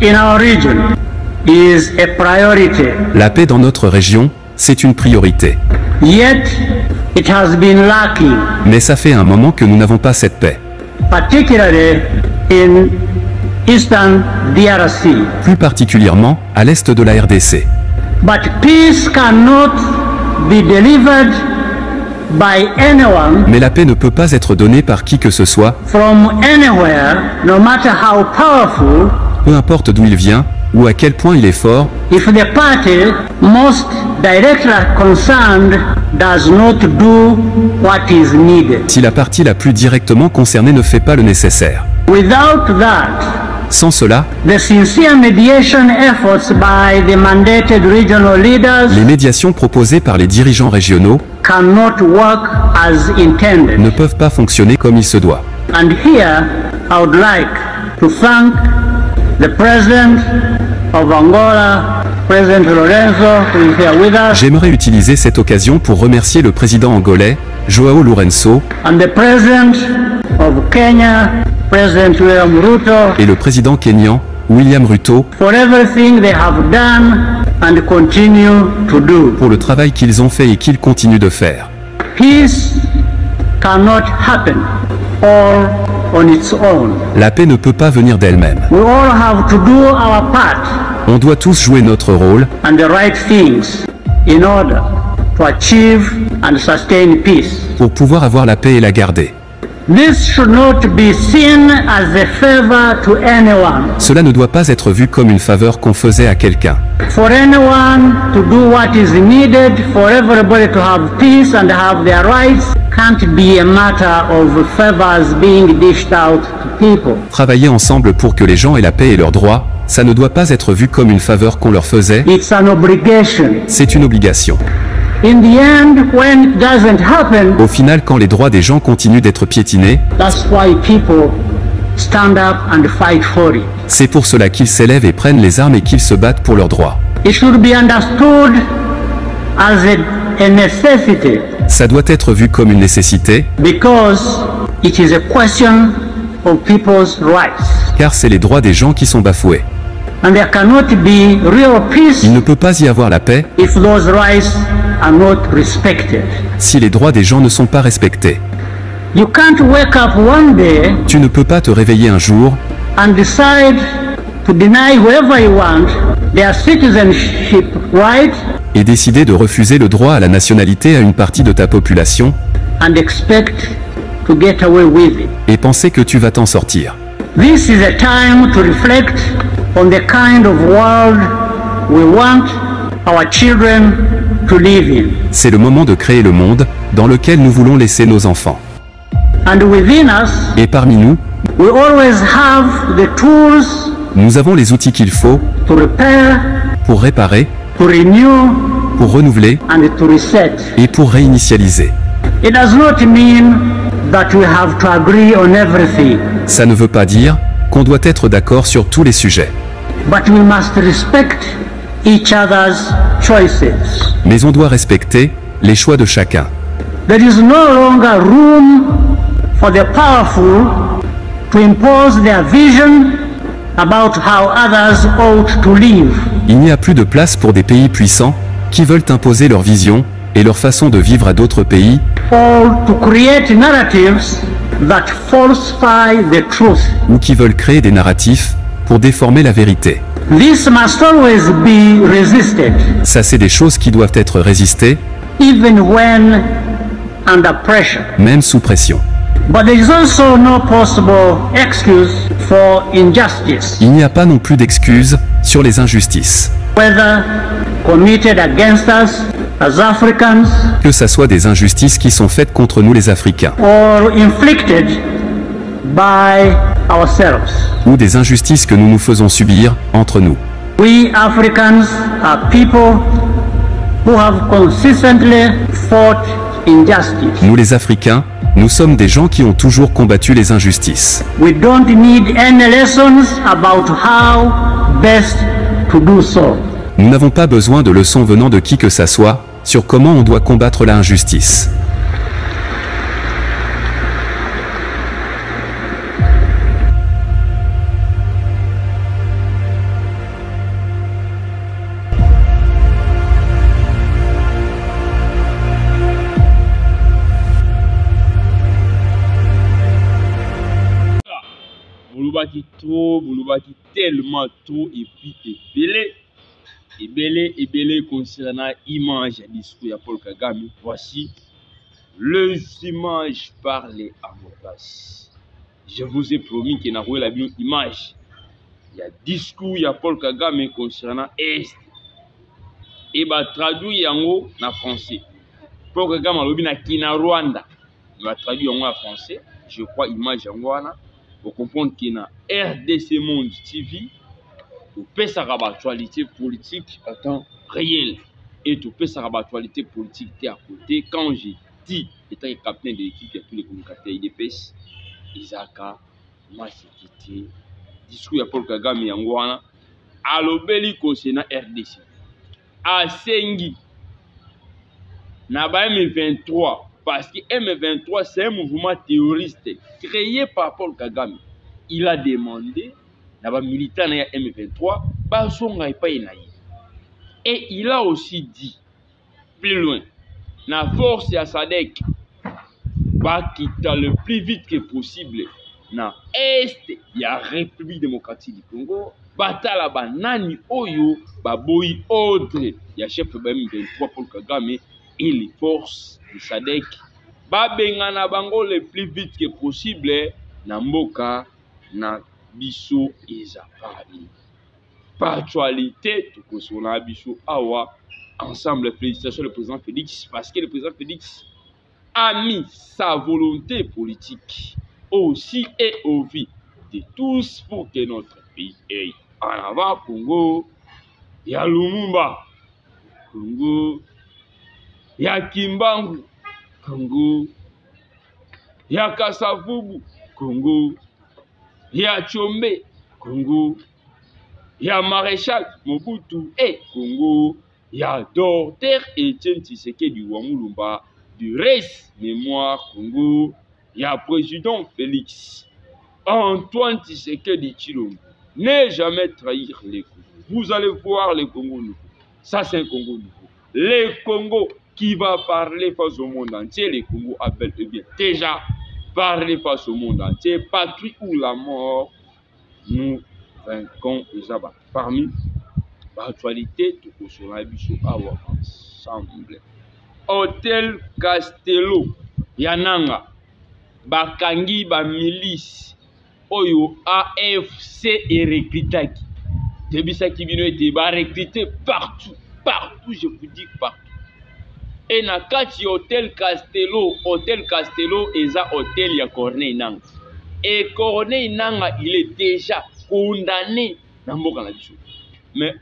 in our region is a priority. La paix dans notre région, c'est une priorité. Yet, it has been lacking, Mais ça fait un moment que nous n'avons pas cette paix. particularly in eastern DRC. Plus particulièrement à l'est de la RDC. But peace cannot be delivered by anyone Mais la paix ne peut pas être donnée par qui que ce soit, from anywhere, no matter how powerful, peu importe d'où il vient ou à quel point il est fort, if the party most directly concerned does not do what is needed. si la partie la plus directement concernée ne fait pas le nécessaire. Without that, Sans cela, the sincere mediation efforts by the mandated regional leaders les médiations proposées par les dirigeants régionaux cannot work as intended. ne peuvent pas fonctionner comme il se doit. And here, I would like to thank the President of Angola, President Lorenzo, who is here with us, J'aimerais utiliser cette occasion pour remercier le président angolais, João Lourenço, and the President of Kenya, President William Ruto, et le président kényan, William Ruto, for everything they have done and continue to do. pour le travail qu'ils ont fait et qu'ils continuent de faire. Peace cannot happen all on its own. La paix ne peut pas venir d'elle-même. We all have to do our part On doit tous jouer notre rôle and the right things in order to achieve and sustain peace. pour pouvoir avoir la paix et la garder. This should not be seen as a favor to anyone. Cela ne doit pas être vu comme une faveur qu'on faisait à quelqu'un. For anyone to do what is needed for everybody to have peace and have their rights can't be a matter of favors being dished out to people. Travailler ensemble pour que les gens aient la paix et leurs droits, ça ne doit pas être vu comme une faveur qu'on leur faisait, It's an obligation. c'est une obligation. In the end, when it doesn't happen, Au final, quand les droits des gens continuent d'être piétinés, that's why people stand up and fight for it. c'est pour cela qu'ils s'élèvent et prennent les armes et qu'ils se battent pour leurs droits. It should be understood as a necessity Ça doit être vu comme une nécessité, because it is a question of people's rights. car c'est les droits des gens qui sont bafoués. And there cannot be real peace Il ne peut pas y avoir la paix if those rights are not respected. si les droits des gens ne sont pas respectés. You can't wake up one day Tu ne peux pas te réveiller un jour and decide to deny whoever you want their citizenship right et décider de refuser le droit à la nationalité à une partie de ta population and expect to get away with it. et penser que tu vas t'en sortir. This is a time to reflect on the kind of world we want our children to live in. C'est le moment de créer le monde dans lequel nous voulons laisser nos enfants. And within us, Et parmi nous, we always have the tools nous avons les outils qu'il faut to repair, pour réparer, to renew, pour renouveler and to reset. et pour réinitialiser. It does not mean that we have to agree on everything, Ça ne veut pas dire qu'on doit être d'accord sur tous les sujets, but we must respect each other's choices. mais on doit respecter les choix de chacun. There is no longer room for the powerful to impose their vision about how others ought to live. Il n'y a plus de place pour des pays puissants qui veulent imposer leur vision et leur façon de vivre à d'autres pays, Or to create narratives that falsify the truth. ou qui veulent créer des narratifs pour déformer la vérité. This must always be resisted, Ça, c'est des choses qui doivent être résistées, even when under pressure. même sous pression. But there is also no possible excuse for injustice, Il n'y a pas non plus d'excuses sur les injustices, whether committed against us as Africans que ça soit des injustices qui sont faites contre nous les Africains, or inflicted by ourselves. ou des injustices que nous nous faisons subir entre nous. We Africans are people who have consistently fought injustice. Nous les Africains, nous sommes des gens qui ont toujours combattu les injustices. We don't need any lessons about how best to do so. Nous n'avons pas besoin de leçons venant de qui que ça soit sur comment on doit combattre l'injustice. bolobaki trop, bolobaki tellement trop et puis ebele concernant image et discours à Paul Kagame. Voici les images parlent à mon place. Je vous ai promis qu'il y a une image. Il y a discours à Paul Kagame concernant Est. Et bah traduit en français. Paul Kagame a na kina Rwanda. Il va traduire en français. Je crois image en Rwanda. Pour comprendre qu'il y a RDC Monde TV. Tout peut sa actualité politique en temps réel. Et tout peut sa actualité politique à côté. Quand j'ai dit, étant capitaine de l'équipe et tous les communicateurs IDPS, Isaka, Masekite, discours à Paul Kagame Yangwana, à l'obéli concernant RDC. À Sengi, Naba M23, parce que M23 c'est un mouvement terroriste créé par Paul Kagame. Il a demandé, Naba militant na M23, Basonga pas inaï. Et il a aussi dit, plus loin, la force à Sadek, va quitter le plus vite que possible. Na Est, il y a République démocratique du Congo. Batala banani oyo, baboyi autre. Il y a chef M23 Paul Kagame et les forces de Sadek. Babengana bango le plus vite que possible. Na mboka, na biso ezapari. Par actualité, tout que son biso awa. Ensemble, félicitations le président Félix. Parce que le président Félix a mis sa volonté politique aussi et au vie de tous pour que notre pays aille en avant. Congo, il y a Lumumba, Congo, il y a Kimbangu, Congo, il y a Kasavubu, Congo, il y a Tchombe, Congo, il y a Maréchal Mobutu et Congo, il y a Docteur Etienne Tshisekedi Wamulumba, du reste mémoire Congo. Il y a président Félix Antoine Tshisekedi Tshilombo. Ne jamais trahir les Congos. Vous allez voir les Congos nouveaux. Ça, c'est un Congo nouveau. Les Congos qui va parler face au monde entier. Les Congos appellent bien déjà parler face au monde entier. Patrie ou la mort, nous vaincons les abats. Parmi l'actualité, tout au sur la bichou ensemble. Hôtel Castello, Yananga. Bakangi ba milice oyo AFC et recrutaki. Debisa qui vient été recruté partout, je vous dis partout. Et na kati Hôtel Castello eza hôtel ya Corneille Nangaa. Et Corneille Nangaa il est déjà condamné na mboka na biso. Mais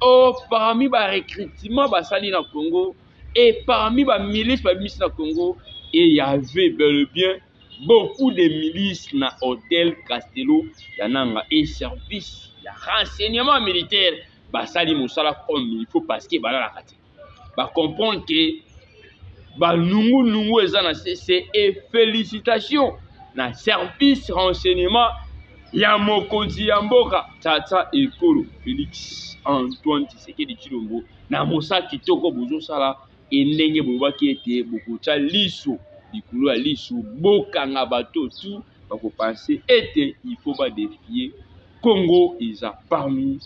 parmi ba recrutement basali na Congo et parmi ba milice na Congo, et il y avait bel et bien beaucoup de milices na hôtel Castello Yananga et service de renseignement militaire basali mosala comme il faut parce que bala la kati ba comprendre que ba nungu eza c'est et félicitations na service renseignement ya mokonzi ya mboka tata ekolo Félix Antoine Tshisekedi Tshilombo na mosa kitoko bozo sala endenge bobaki ete bokocha liso likolo ya liso bokanga bato tout bako penser ete il faut pas défier Congo eza parmi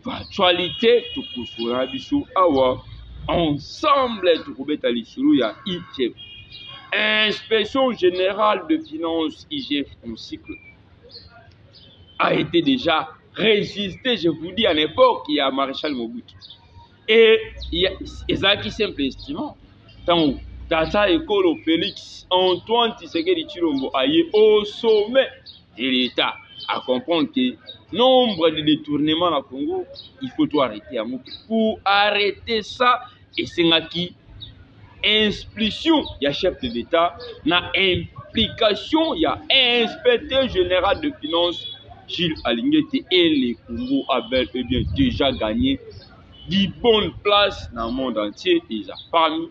l'actualité to kosola biso awa ensemble to kobeta lisolo ya IGF. Inspection générale de finances IGF en cycle a été déjà résisté, je vous dis, à l'époque, il y a Maréchal Mobutu. Et il y a qui simple instrument. Tant Tata Ekolo Félix Antoine Tshisekedi Tshilombo aille au sommet de l'État à comprendre que nombre de détournements au Congo, il faut tout arrêter à Mobutu. Pour arrêter ça, et c'est qui impulsion, il y a chef de l'État, na implication, il y a inspecteur général de finances Gilles Alingete et les Congo a bel et bien déjà gagné 10 bonnes places dans le monde entier. Ils ont parmi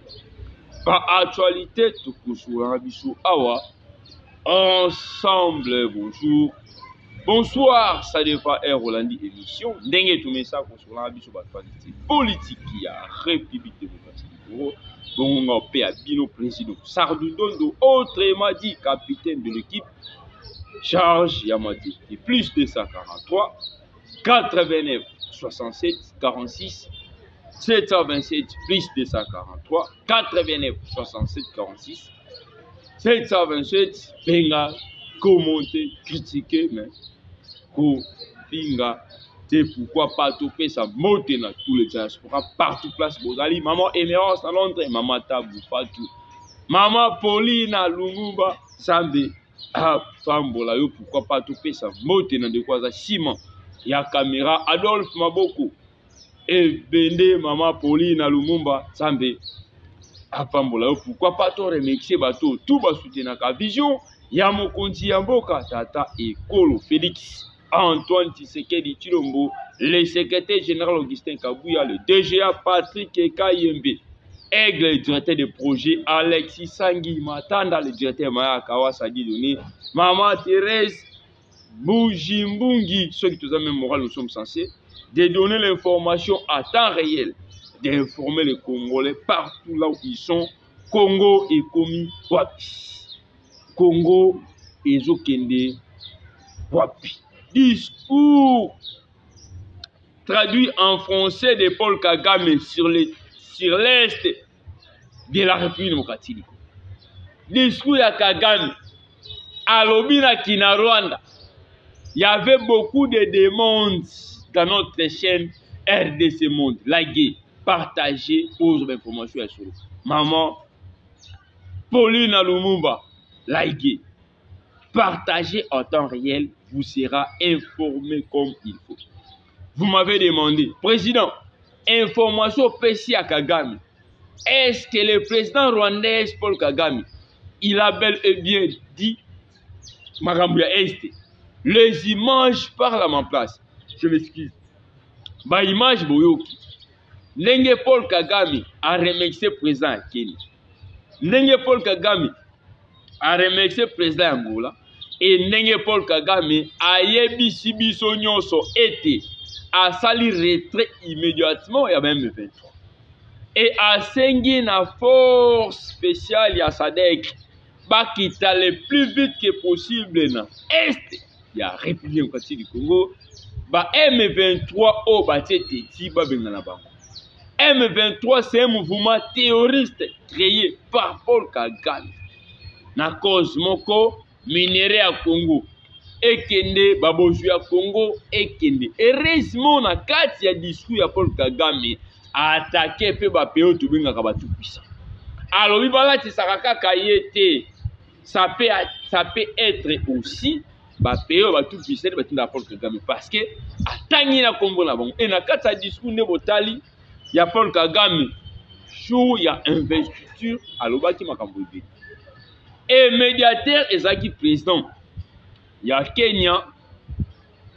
par actualité tout awa ensemble. Bonjour, bonsoir, ça dépend Rolandi émission dengue tout ça politique qui a République démocratique du Congo. Bon, on paie à Bino président Sardou Dondo, autrement dit capitaine de l'équipe. charge Yamati plus 243 89 67 46 727 plus 243 89 67 46 727 benga commenter critiquer mais pinga c'est pourquoi pas toper sa montée dans tous les diaspora partout place Bozali maman Emerance à Londres maman Tabou Fatou maman Pauline à Lumumba Sambe à Fambola yo pourquoi pas toper sa montée dans de quoi ça Simon ya caméra Adolphe Maboko et Bende maman Pauline à Lumumba Sambe à Fambola yo pourquoi pas to remixer bateau tout ba soutenir ka vision ya mokonzi ya mboka tata Ekolo Félix Antoine Tshisekedi Tshilombo, le secrétaire général Augustin Kabouya, le DGA Patrick Kayembe, Aigle, le directeur de projet Alexis Sangui Matanda, le directeur Maya Kawasagi Doni, Maman Thérèse Boujimbungi, ceux qui tous même moral nous sommes censés, de donner l'information à temps réel, d'informer les Congolais partout là où ils sont, Congo et Komi Wapi, Congo et Zokende Wapi. Discours traduit en français de Paul Kagame sur l'est de la République démocratique. Discours à Kagame à Lobina Kina Rwanda. Il y avait beaucoup de demandes dans notre chaîne RDC Monde. Likez, partagez, posez informations sur Maman Pauline Lumumba. Likez, partagez en temps réel. Vous sera informé comme il faut. Vous m'avez demandé, Président, information PC à Kagame. Est-ce que le président rwandais Paul Kagame, il a bel et bien dit, Magambouya Est, les images parlent à ma place. Je m'excuse. Bah, image Boyoki. Nenge Paul Kagame a remixé président Kenya. Nenge Paul Kagame a remixé président Angola. Et Nenge Paul Kagame a yebi sibiso nyonso été a sali retrait immédiatement il y a même 23. Et a sengi na force spéciale ya SADC bakita le plus vite que possible na est ya République démocratique du Congo ba M23 o batete ti ba bengana bango. M23 c'est un mouvement terroriste créé par Paul Kagame na cause moko minéré à Congo ekende baboju ya Congo ekende heureusement na kati ya discours ya Paul Kagame a attaqué pe ba pays to benga ka batu puissant alors bibala tisaka kayete ça peut être aussi ba pays batu puissant batinda Paul Kagame parce que atangi na Congo na bango et na kati ya discours ne botali ya Paul Kagame jour ya investiture alobaki makambo ebele. Et médiateur ezaki président ya Kenya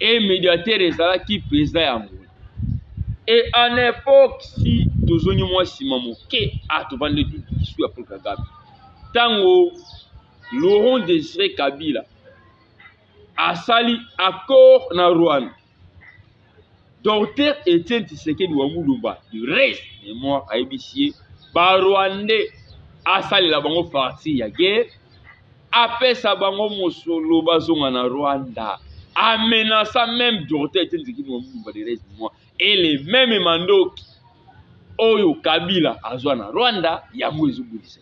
et médiateur ezaki président ya Angola. Et en époque si tozongi mwa sima moke atovande tout discours ya Paul Kagame tango Laurent Désiré Kabila asali accord na Rwanda Docteur Etienne Tshisekedi wa Mulumba du reste de moi ayebisie ba Rwandais asali la bango parti ya guerre apesa bango mosolo bazonga na Rwanda amenaça même Docteur Etienne Tshisekedi wa Mulumba du reste de moi et les mêmes mandoki oyo Kabila azwa na Rwanda ya mwezo bulisa.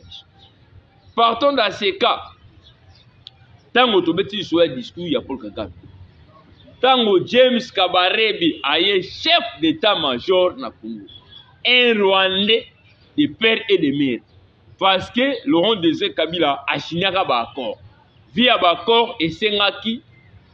Partons dans ces cas tango tobeti so ya discours ya Paul Kagame tango James Kabarebe aye chef d'état-major na Congo un Rwandais de père et de mère parce que Laurent Désiré Kabila a signé un accord via l'accord et sengaki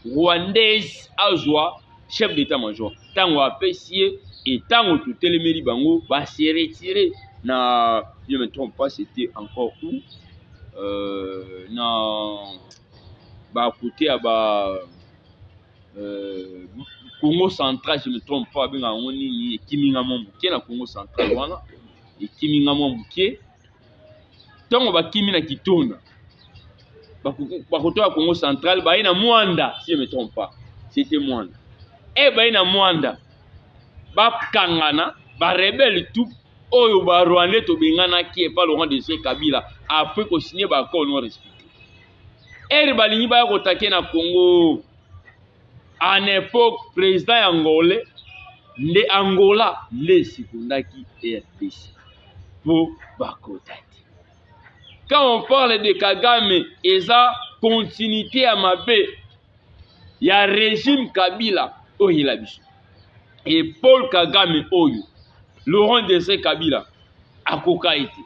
Rwandaise azwa chef d'état-major tango apesié et tango tutelemeli bango ba se retirer na je me trompe pas c'était encore où na ba côté à ba Congo central je me trompe pas benga ngoni ni kiminga mombuke na Congo central wana et kiminga mombuke tango ba kimina kitona ba côté à Congo central ba ina Mwanda si je me trompe pas c'était Mwanda et ba ina Mwanda ba kangana ba rebelle tout oyo ba Rwandais to bengana qui est pas Laurent Désiré Kabila après ko signer ba accord non respecté eri balingi baya kotake na Congo en époque président angolais nde Angola nde sikundaki RDC pour bakotaki. Quand on parle de Kagame, eza continuité à mabe ya régime Kabila oyo biso. Et Paul Kagame oyo, Laurent Désiré Kabila akoka été.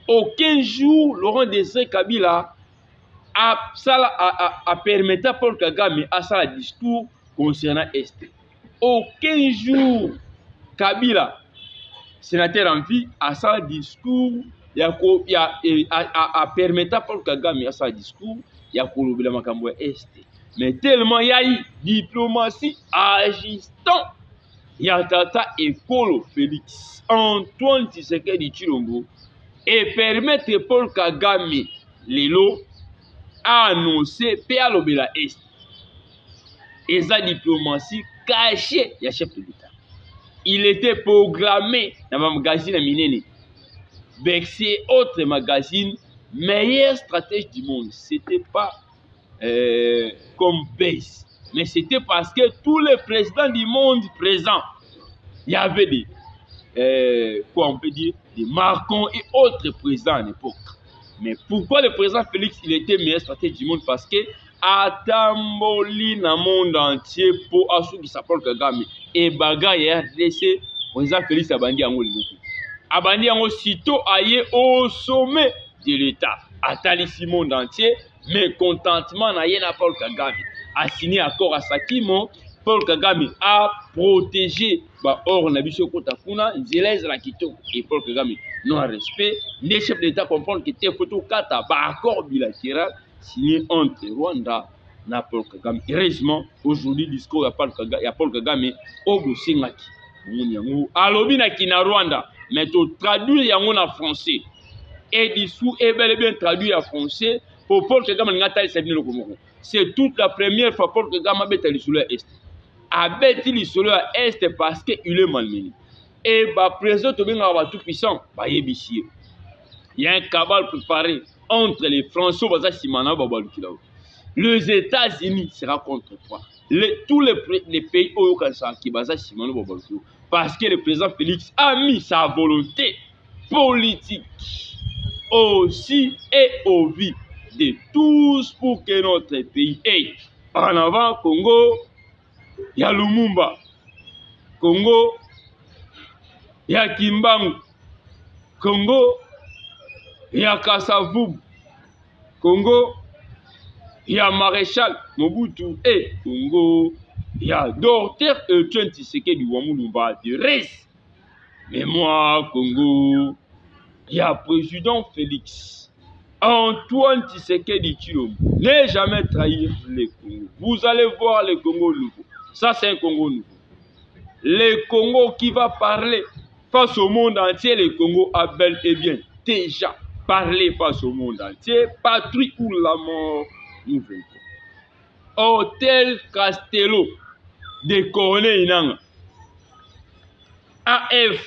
Aucun jour Laurent Désiré Kabila a permis à Paul Kagame à faire un discours concernant Est. Aucun jour Kabila, sénateur en vie, a fait un discours a permis à Paul Kagame à faire un discours il y a Est. Mais tellement il y a eu diplomatie agissant, il y a Tata Ekolo Félix, Antoine Tshisekedi Tshilombo, et permettre Paul Kagame Lelo a annoncé Péalobela Est. Et sa diplomatie cachée, il y a chef de l'État. Il était programmé dans un magazine Minene. Bexé, autre magazine, meilleure stratège du monde. C'était pas comme base, mais c'était parce que tous les présidents du monde présents, il y avait des, quoi on peut dire, des Macron et autres présidents à l'époque. Mais pourquoi le président Félix, il était meilleur stratège du monde? Parce que atamboli na monde entier pour assurer qui s'appelle Kagame et baga et RDC, le président Félix abandi yango liloto. Abandi yango sitôt aillé au sommet de l'État. Atalisi monde entier, mais contentement na yena Paul Kagame a signé accord à Sakimo. Paul Kagame a protégé or na biso kota kuna nzeleza la kitoko et Paul Kagame non respect. Les chefs d'État comprennent que c'était photo kata ba accord bilatéral signé entre Rwanda et Paul Kagame. Heureusement, aujourd'hui, le discours de Paul Kagame au Bosingaki. Alobi na kina Rwanda, mais tu traduis yango en français. Et discours est bel et bien traduit en français pour Paul Kagame. C'est toute la première fois Paul Kagame a bêté sur l'Est. A bêté sur l'Est parce qu'il est malmené. Et le président est tout puissant. Il y a un cabal préparé entre les Français les États-Unis sera contre toi. Tous les pays parce que le président Félix a mis sa volonté politique aussi et au vie de tous pour que notre pays aille en avant. Congo, il y a Lumumba. Congo, il y a Kimbangu. Congo, il y a Kasavubu. Congo, il y a Maréchal Mobutu et Congo, il y a Dr. Etienne Tshisekedi Wamulumba de reste. Mais moi, Congo, il y a président Félix Antoine Tshisekedi Tshilombo. Ne jamais trahir les Congos. Vous allez voir le Congo nouveau. Ça, c'est un Congo nouveau. Le Congo qui va parler face au monde entier, le Congo a bel et bien déjà parler face au monde entier, patrie ou la mort nous venons. Hôtel Castello de Corneille Inanga, AFC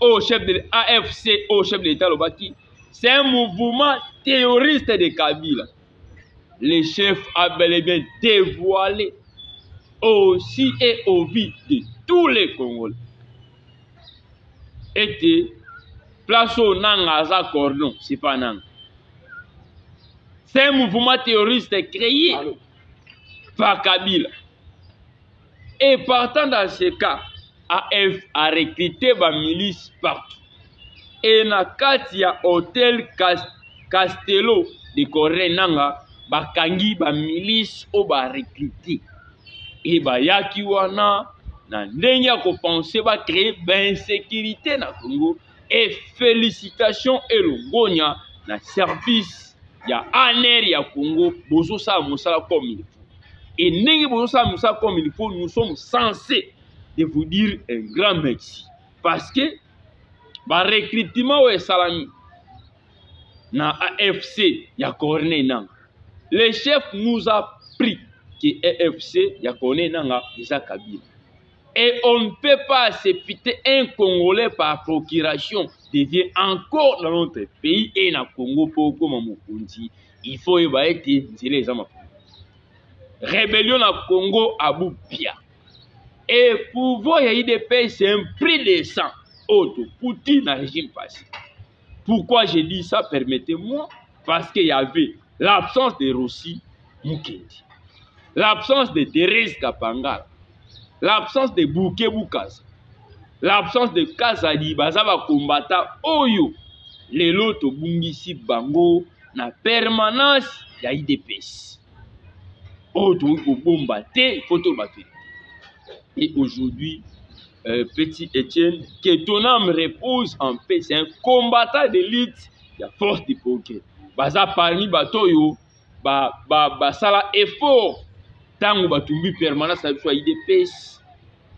au chef de l'État Lobaki, c'est un mouvement terroriste de Kabila. Le chef a bel et bien dévoilé aussi et au vie de tous les Congolais. Et place au Nanga za cordon, c'est pas Nanga. C'est un mouvement terroriste créé par Kabila. Et partant dans ce cas, AF a recruté des milices partout. Et na katia hôtel Castello de Corée Nanga, bakangi ba milice o ba recruté. Et ba yaki wana na ndenge ko penser ba créer ben insécurité na Congo. Et félicitations et longonia na service ya ANR ya Congo bozo sa musala comme il faut. Et ndenge bozo sa musala comme il faut, nous sommes censés de vous dire un grand merci parce que ba recrutement ou salami na AFC ya Corneille Nanga. Le chef nous a pris que AFC ya Corneille Nanga déjà Kabila. Et on ne peut pas accepter un Congolais par procuration devient encore dans notre pays et na Congo pour comme Mokonzi. Il faut être les rébellion na Congo à Boupia. Et pouvoir UDPS, c'est un prix de sang. Autre Poutine na régime passé. Pourquoi j'ai dit ça? Permettez-moi. Parce qu'il y avait l'absence de Rossi Mukendi, l'absence de Thérèse Kapangala, l'absence de Bouké Boukaz, l'absence de Kazadi Bazaba Kombata Oyo, les loto Bungisi Bango, na permanence ya IDPS. Autre Bombate, photo batterie. Et aujourd'hui, petit Étienne, que ton âme repose en paix, c'est un combattant d'élite, il y a force de poker. Baza parmi batoyo, sala effort, tango batumbi permanence à soit IDPS,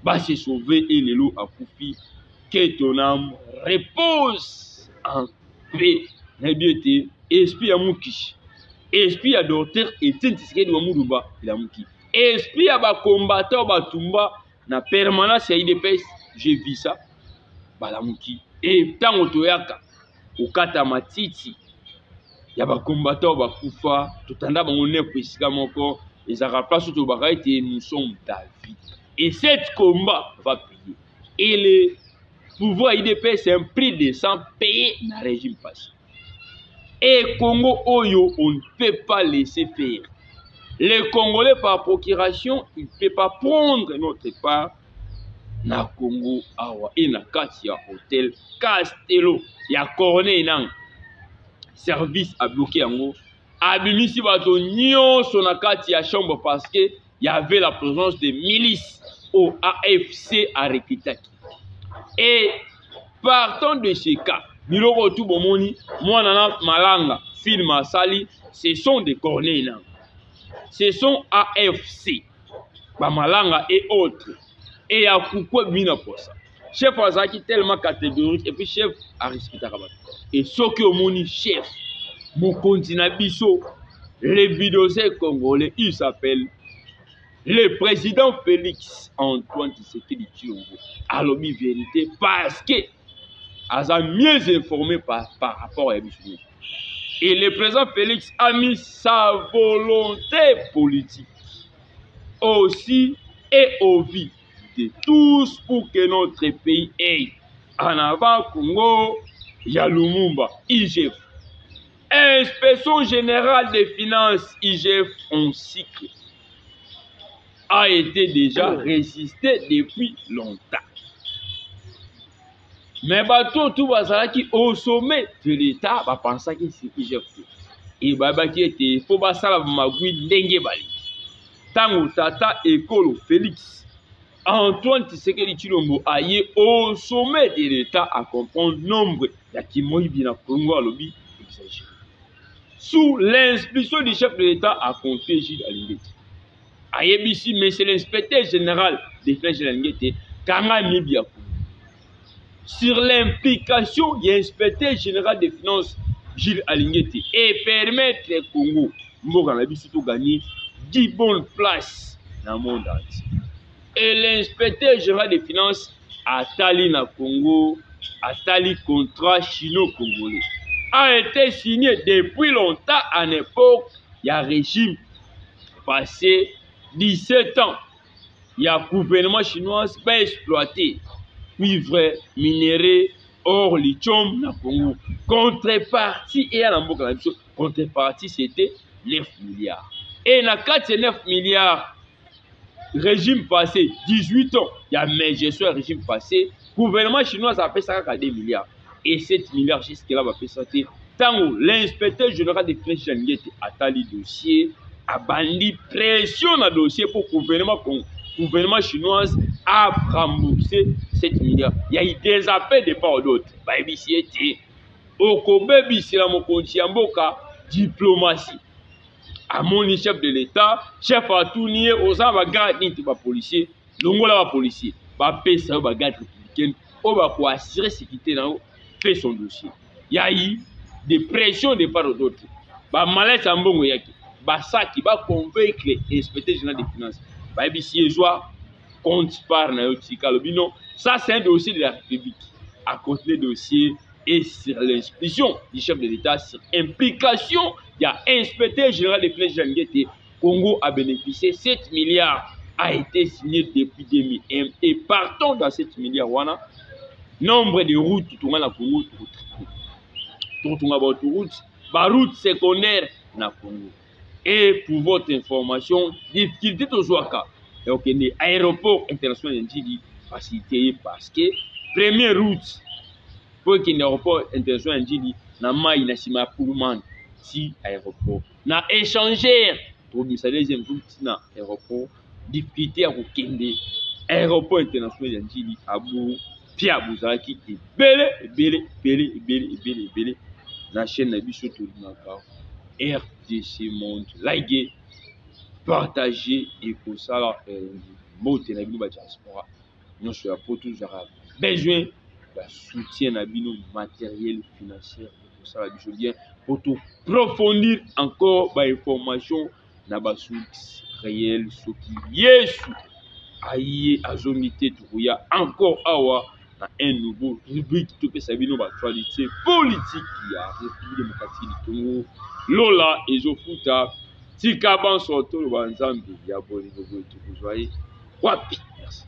va se sauver et le lot a coupi. Que ton âme repose en paix. N'habite esprit à Moukish, esprit à docteur et Tintiske de Mourouba, il a Mouki. Esprit à ba combattant batumba na permanence à IDPS, j'ai vu ça, Balamouki. Et tango toyaka, au kata matiti. Il y a des combattants qui sont tout le temps ils ont place où nous sommes David. Et cet combat va payer. Et le pouvoir IDP, c'est un prix de sang payé dans le régime passé. Et Congo Oyo, on ne peut pas laisser faire. Les Congolais par procuration, ils ne peuvent pas prendre notre part na Congo Awa et na Katia Hôtel Castello. Il y a Corneille Nang. Service a bloqué en haut. Abimisi bato nyon sonakati à chambre parce que il y avait la présence des milices au AFC à Rekitaki. Et partant de ce cas, Biloko tout bomoni, moi nana malanga, film à Sali, ce sont des corneilles là. Ce sont AFC, Malanga et autres. Et à pourquoi mina pour ça. Chef Azaki tellement catégorique et puis chef a respecté Rabat. Et ce que mon chef, mon continent biso, les bidosés congolais, il s'appelle le président Félix Antoine Tshisekedi Tshilombo. Alors, la vérité, parce que a mieux informé par rapport à Bichou. Et le président Félix a mis sa volonté politique aussi et au vie de tous pour que notre pays ait en avant Congo, Yalumumba, IGF. Inspection générale des finances, IGF en cycle, a été déjà résisté depuis longtemps. Mais tout qui au sommet de l'État va penser que c'est IGF. Et qui était faut basala magui ndenge bali. Tango tata école Félix Antoine Tshisekedi Tshilombo aille au sommet de l'État à comprendre nombre ya kimoi bina Congo alobi exagéré. Sous l'instruction du chef de l'État à confier Gilles Alingeti. Ayebisi, mais c'est l'inspecteur général des finances de Alingeti, Kanga Mibia. Sur l'implication du inspecteur général des finances Gilles Alingeti et permettre le Congo, Mbokanabi surtout gagner 10 bonnes places dans le monde entier. Et l'inspecteur général des finances a tali na Congo, a tali contrat chino-congolais, a été signé depuis longtemps à l'époque, il y a un régime passé 17 ans. Il y a un gouvernement chinois qui a exploité cuivre, minerai, or, lithium na Congo. Contrepartie, et à la contrepartie, c'était 9 milliards. Et dans 9 milliards, régime passé, 18 ans, il y a mais je suis un régime passé, gouvernement chinois a fait ça à 2 milliards. Et 7 milliards jusque-là va faire ça. Tant l'inspecteur général des finances a tali dossier, a bandi pression dans le dossier pour le gouvernement chinois a remboursé 7 milliards. Il y a eu des appels de part d'autres. Baïbisi était au Kobe Bissila Mokonti Amboka, diplomatie. À mon chef de l'État, chef à tout nier, aux gens va garder les policiers, l'ongola va policier, va payer ça, va garder républicaine, on va pour assurer sécurité dans fait son dossier. Il y a eu des pressions de part d'autres. Bah malaise en bon yaki, bah ça qui va convaincre l'inspecteur général des finances. Bah ici joie compte par na yotika lobino. Ça c'est un dossier de la République. À côté le dossier et sur l'instruction du chef de l'État, sur implication, il y a inspecteur général de Blaise Janguete, Congo a bénéficié 7 milliards a été signé depuis 2001 et partant dans 7 milliards, nombre de routes tout le Congo, routes secondaires na Congo. Et pour votre information, difficulté de Zouaka, donc l'aéroport international d'Indili facilité parce que première route pour qu'il y ait un aéroport international d'Indili, na maï na sima pour man si aéroport na échangeur pour la deuxième route na aéroport difficulté à Kende aéroport international d'Indili Abou Pia Bouzaki et belé la chaîne na biso to linaka RDC Monde like partager et pour ça mote na bino ba diaspora non sur la poto j'aurai besoin de soutien na bino matériel financier pour ça la biso bien pour tout approfondir encore ba information na ba source réel soki Yesu aïe azomité touya encore awa un nouveau rubrique tout peut sabino actualité politique qui a République démocratique du Congo Lola ezofuta tika ban soto lo banzambi ya bolingo to kuzwai wapi merci.